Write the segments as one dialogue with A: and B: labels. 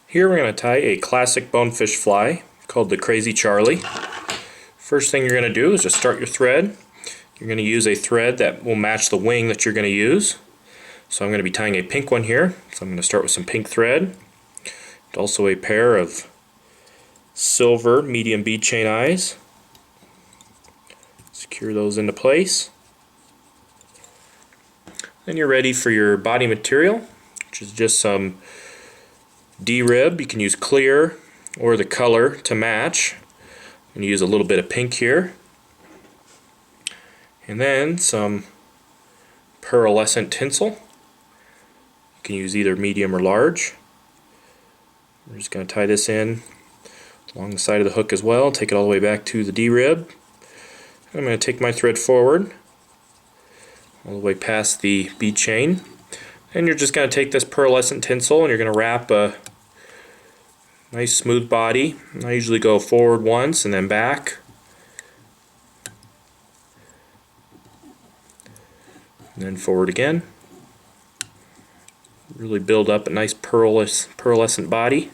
A: Here we're going to tie a classic bonefish fly called the Crazy Charlie. First thing you're going to do is just start your thread. You're going to use a thread that will match the wing that you're going to use. So I'm going to be tying a pink one here. So I'm going to start with some pink thread. And also a pair of silver medium bead chain eyes. Secure those into place. Then you're ready for your body material, which is just some D-rib. You can use clear or the color to match. I'm going to use a little bit of pink here. And then some pearlescent tinsel. You can use either medium or large. We're just going to tie this in along the side of the hook as well. Take it all the way back to the D-rib. I'm going to take my thread forward all the way past the bead chain. And you're just going to take this pearlescent tinsel and you're going to wrap a nice smooth body. I usually go forward once and then back. And then forward again. Really build up a nice pearlescent body.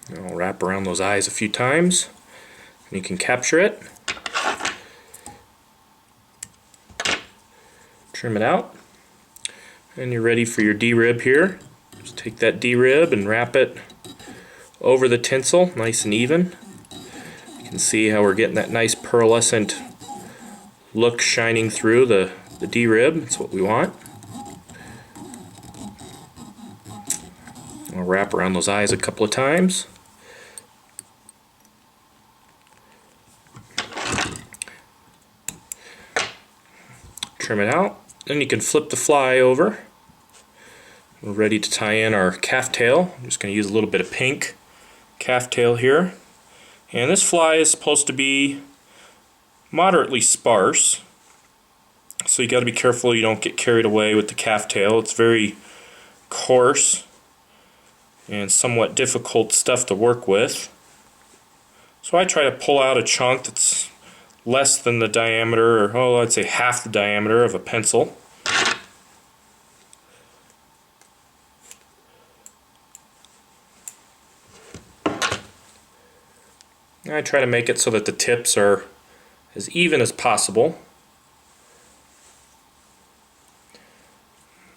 A: And I'll wrap around those eyes a few times and you can capture it. Trim it out. And you're ready for your D-rib here. Just take that D-rib and wrap it over the tinsel, nice and even. You can see how we're getting that nice pearlescent look shining through the D-rib. That's what we want. I'll wrap around those eyes a couple of times. Trim it out. Then you can flip the fly over. We're ready to tie in our calf tail. I'm just going to use a little bit of pink calf tail here. And this fly is supposed to be moderately sparse. So you got to be careful you don't get carried away with the calf tail. It's very coarse and somewhat difficult stuff to work with. So I try to pull out a chunk that's less than the diameter, or I'd say half the diameter of a pencil. And I try to make it so that the tips are as even as possible.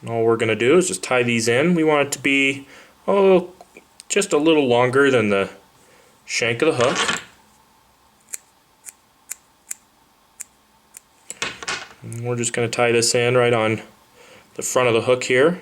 A: And all we're going to do is just tie these in. We want it to be just a little longer than the shank of the hook. And we're just going to tie this in right on the front of the hook here.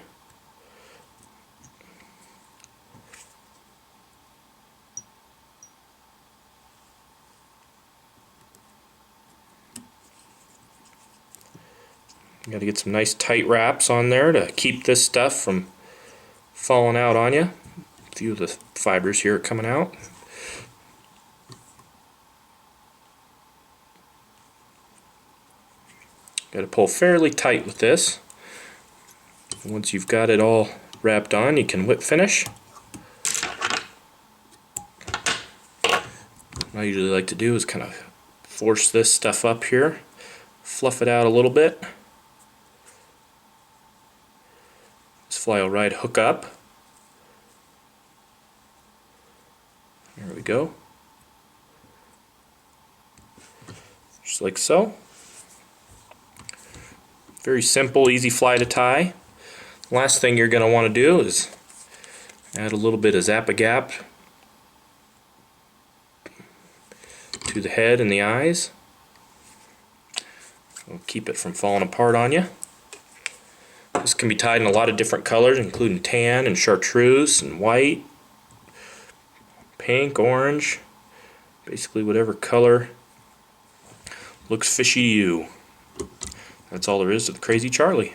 A: You got to get some nice tight wraps on there to keep this stuff from falling out on you. A few of the fibers here are coming out. Got to pull fairly tight with this. Once you've got it all wrapped on, you can whip finish. What I usually like to do is kind of force this stuff up here, fluff it out a little bit. This fly will right hook up. There we go. Just like so. Very simple, easy fly to tie. Last thing you're going to want to do is add a little bit of Zap-A-Gap to the head and the eyes. We'll keep it from falling apart on you. This can be tied in a lot of different colors, including tan and chartreuse and white, pink, orange, basically whatever color looks fishy to you. That's all there is to the Crazy Charlie.